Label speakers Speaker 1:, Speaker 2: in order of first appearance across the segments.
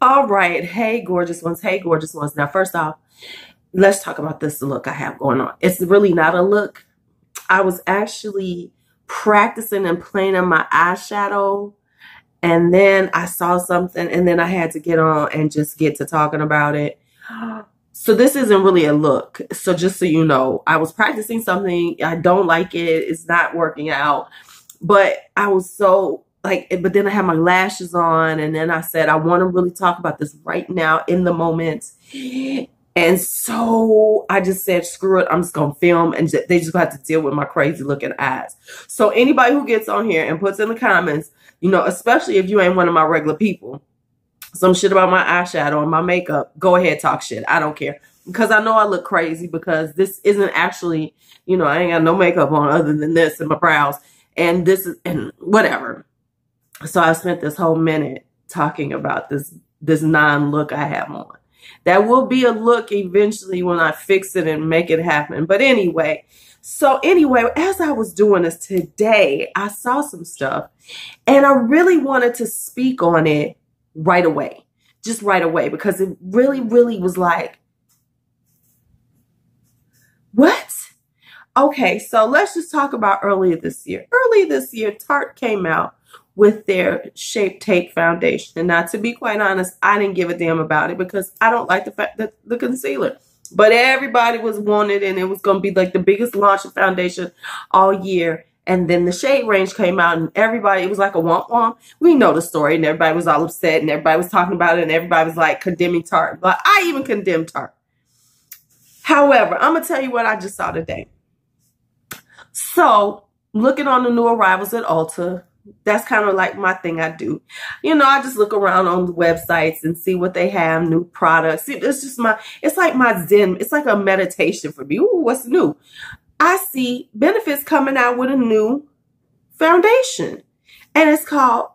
Speaker 1: All right. Hey, gorgeous ones. Hey, gorgeous ones. Now, first off, let's talk about this look I have going on. It's really not a look. I was actually practicing and playing on my eyeshadow, and then I saw something, and then I had to get on and just get to talking about it. So this isn't really a look. So just so you know, I was practicing something. I don't like it. It's not working out. But I was so but then I had my lashes on, and then I said, I want to really talk about this right now in the moment. And so I just said, screw it. I'm just going to film, and they just have to deal with my crazy looking eyes. So anybody who gets on here and puts in the comments, you know, especially if you ain't one of my regular people, some shit about my eyeshadow and my makeup, go ahead, talk shit. I don't care. Because I know I look crazy, because this isn't actually, you know, I ain't got no makeup on other than this and my brows. And this is, and whatever. So I spent this whole minute talking about this non-look I have on. That will be a look eventually when I fix it and make it happen. But anyway, as I was doing this today, I saw some stuff, and I really wanted to speak on it right away. Just right away, because it really, really was like, what? Okay, so let's just talk about earlier this year. Earlier this year, Tarte came out with their Shape Tape foundation. Now, to be quite honest, I didn't give a damn about it because I don't like the concealer. But everybody was wanting it, and it was going to be like the biggest launch of foundation all year. And then the shade range came out, and everybody, it was like a womp-womp. We know the story, and everybody was all upset, and everybody was talking about it, and everybody was like condemning Tarte. But I even condemned Tarte. However, I'm going to tell you what I just saw today. So, looking on the new arrivals at Ulta, that's kind of like my thing I do. You know, I just look around on the websites and see what they have, new products. It's just it's like my zen. It's like a meditation for me. Ooh, what's new? I see Benefit's coming out with a new foundation, and it's called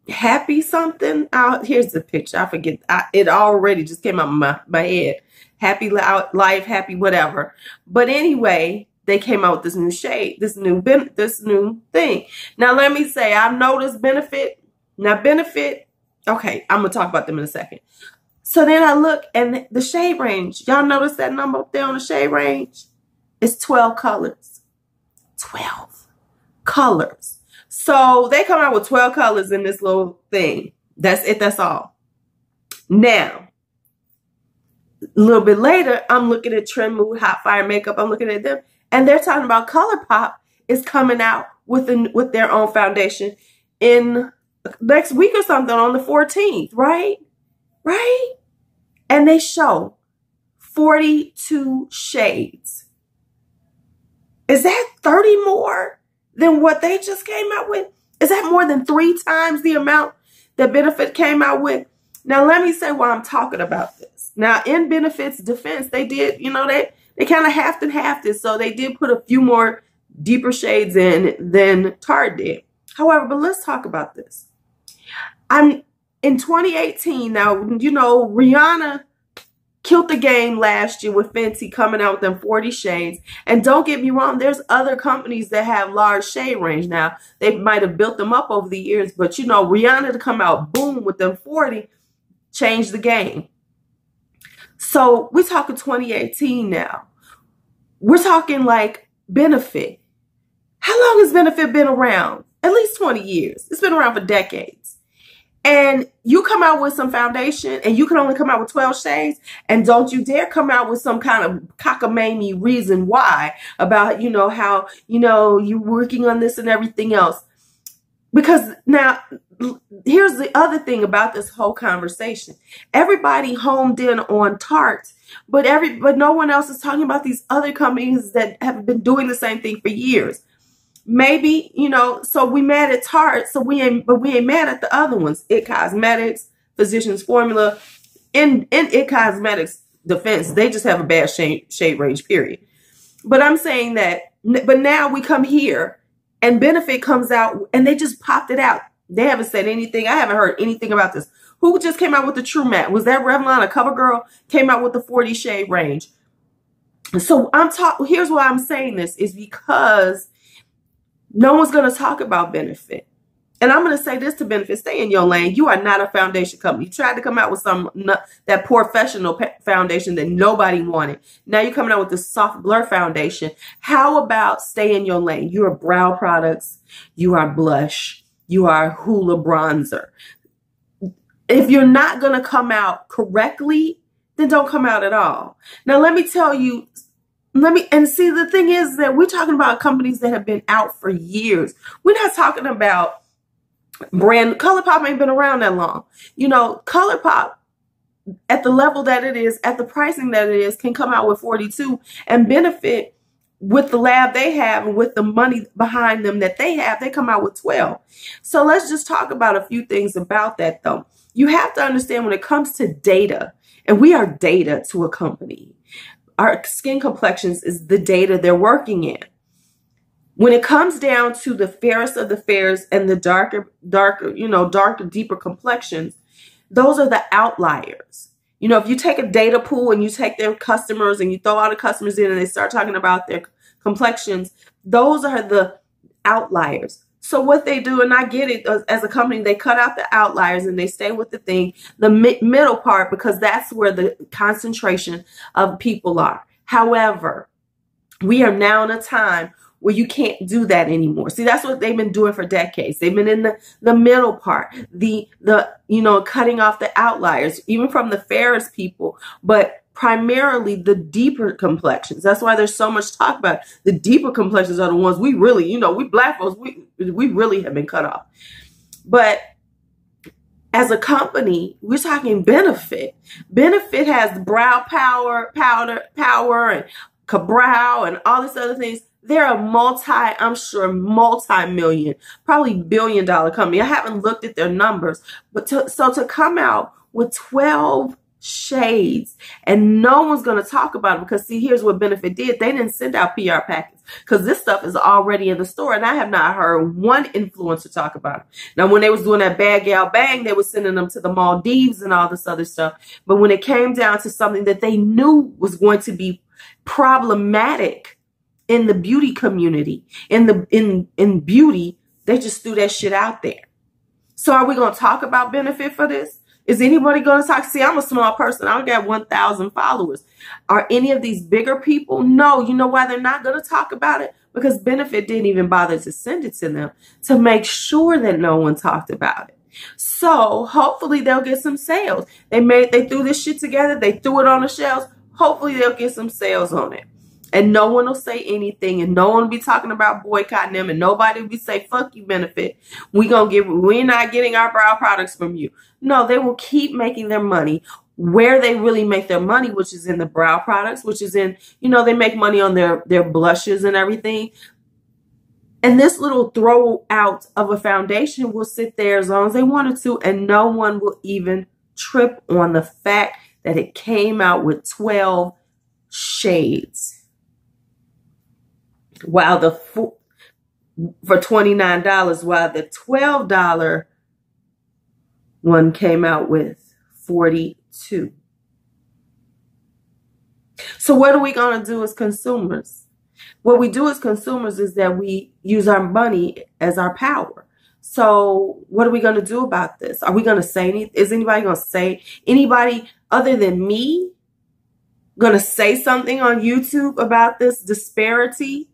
Speaker 1: Happy something. Here's the picture. I forget. It already just came out of my head. Happy life, happy whatever. But anyway, they came out with this new shade, this new thing. Now, let me say, I've noticed Benefit. Now, Benefit, okay, I'm going to talk about them in a second. So then I look, and the shade range, y'all notice that number up there on the shade range? It's 12 colors. 12 colors. So they come out with 12 colors in this little thing. That's it. That's all. Now, a little bit later, I'm looking at Trend Mood, Hot Fire Makeup. I'm looking at them, and they're talking about ColourPop is coming out with their own foundation in next week or something on the 14th, right? Right? And they show 42 shades. Is that 30 more than what they just came out with? Is that more than 3 times the amount that Benefit came out with? Now, let me say why I'm talking about this. Now, in Benefit's defense, they did, you know, they kind of halved and halved it. So they did put a few more deeper shades in than Tarte did. However, but let's talk about this. In 2018, now, you know, Rihanna killed the game last year with Fenty coming out with them 40 shades. And don't get me wrong, there's other companies that have large shade range now. They might have built them up over the years, but you know, Rihanna to come out boom with them 40 changed the game. So we're talking 2018 now. We're talking like Benefit. How long has Benefit been around? At least 20 years. It's been around for decades. And you come out with some foundation, and you can only come out with 12 shades, and don't you dare come out with some kind of cockamamie reason why about, you know, how, you know, you're working on this and everything else. Because now, here's the other thing about this whole conversation. Everybody homed in on Tarte, but no one else is talking about these other companies that have been doing the same thing for years. Maybe, you know, so we mad at Tarte, but we ain't mad at the other ones. It Cosmetics, Physicians Formula. In It Cosmetics defense, they just have a bad shade range, period. But I'm saying that, but now we come here, and Benefit comes out, and they just popped it out. They haven't said anything. I haven't heard anything about this. Who just came out with the True Matte? Was that Revlon, a CoverGirl? Came out with the 40 shade range. So here's why I'm saying this is because no one's going to talk about Benefit. And I'm going to say this to Benefit, stay in your lane. You are not a foundation company. You tried to come out with that professional foundation that nobody wanted. Now you're coming out with this soft blur foundation. How about stay in your lane? You are brow products. You are blush. You are Hoola bronzer. If you're not going to come out correctly, then don't come out at all. Now, let me tell you, and see, the thing is that we're talking about companies that have been out for years. We're not talking about brand. ColourPop ain't been around that long. You know, ColourPop, at the level that it is, at the pricing that it is, can come out with 42, and Benefit, with the lab they have and with the money behind them that they have, they come out with 12. So let's just talk about a few things about that, though. You have to understand when it comes to data, and we are data to a company. Our skin complexions is the data they're working in. When it comes down to the fairest of the fairs and the darker, deeper complexions, those are the outliers. You know, if you take a data pool and you take their customers and you throw all the customers in and they start talking about their complexions, those are the outliers. So what they do, and I get it, as a company, they cut out the outliers and they stay with the middle part, because that's where the concentration of people are. However, we are now in a time where you can't do that anymore. See, that's what they've been doing for decades. They've been in the middle part, cutting off the outliers, even from the fairest people, but primarily the deeper complexions. That's why there's so much talk about it. The deeper complexions are the ones we really, we black folks, we really have been cut off. But as a company, we're talking Benefit. Benefit has brow power, and Cabrow and all these other things. They're a multi-million, probably billion-dollar company. I haven't looked at their numbers, but to come out with 12 shades and no one's going to talk about it, because see, here's what Benefit did. They didn't send out PR packets, because this stuff is already in the store, and I have not heard one influencer talk about it. Now, when they was doing that Bad Gal Bang, they were sending them to the Maldives and all this other stuff. But when it came down to something that they knew was going to be problematic in the beauty community, in beauty, they just threw that shit out there. So are we going to talk about Benefit for this? Is anybody going to talk? See, I'm a small person. I got 1,000 followers. Are any of these bigger people? No. You know why they're not going to talk about it? Because Benefit didn't even bother to send it to them to make sure that no one talked about it. So hopefully they'll get some sales. They threw this shit together. They threw it on the shelves. Hopefully they'll get some sales on it. And no one will say anything, and no one will be talking about boycotting them, and nobody will be say, fuck you, Benefit. We're not getting our brow products from you. No, they will keep making their money where they really make their money, which is in the brow products, which is in, they make money on their blushes and everything. And this little throw out of a foundation will sit there as long as they wanted to, and no one will even trip on the fact that it came out with 12 shades. While for $29, while the $12 one came out with 42. So what are we going to do as consumers? What we do as consumers is that we use our money as our power. So what are we going to do about this? Are we going to say anything? Is anybody going to say, anybody other than me going to say something on YouTube about this disparity?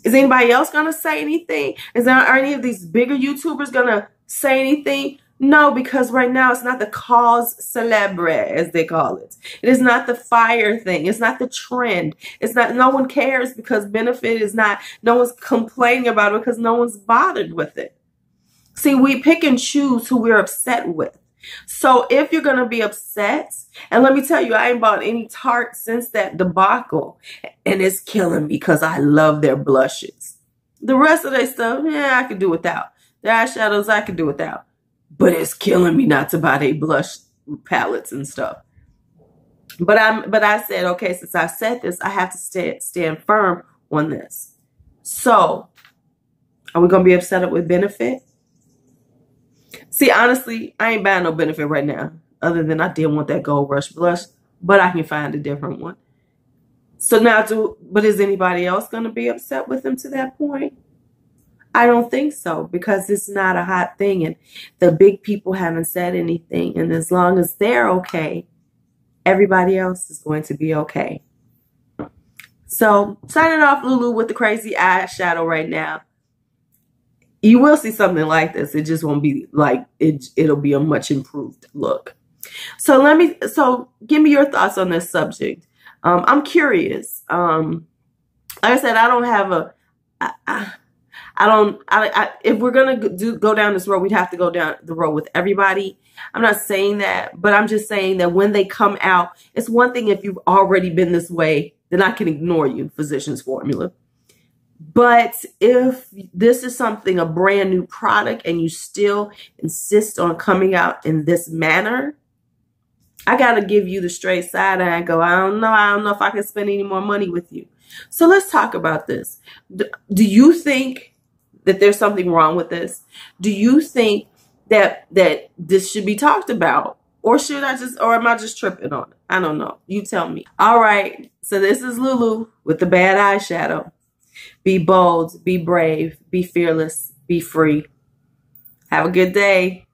Speaker 1: Is anybody else going to say anything? Are any of these bigger YouTubers going to say anything? No, because right now it's not the cause celebre, as they call it. It is not the fire thing. It's not the trend. It's not, no one cares, because Benefit is not, no one's complaining about it because no one's bothered with it. See, we pick and choose who we're upset with. So if you're going to be upset, and let me tell you, I ain't bought any Tarte since that debacle, and it's killing me because I love their blushes. The rest of their stuff, I could do without. Their eyeshadows, I could do without. But it's killing me not to buy their blush palettes and stuff. But I said, okay, since I said this, I have to stand firm on this. So, are we going to be upset with Benefit? See, honestly, I ain't buying no Benefit right now, other than I didn't want that Gold Rush blush, but I can find a different one. So now, but is anybody else going to be upset with them to that point? I don't think so, because it's not a hot thing and the big people haven't said anything. And as long as they're okay, everybody else is going to be okay. So signing off, LuuLuu, with the crazy eyeshadow right now. You will see something like this. It just won't be like it. It'll be a much improved look. So give me your thoughts on this subject. I'm curious. Like I said, I don't have a. If we're gonna go down this road, we'd have to go down the road with everybody. I'm not saying that, but I'm just saying that when they come out, it's one thing if you've already been this way, then I can ignore you, physician's formula. But if this is something, a brand new product, and you still insist on coming out in this manner, I got to give you the straight side eye and go, I don't know if I can spend any more money with you. So let's talk about this. Do you think that there's something wrong with this? Do you think that this should be talked about? Or am I just tripping on it? I don't know. You tell me. All right. So this is LuuLuu with the bad eyeshadow. Be bold, be brave, be fearless, be free. Have a good day.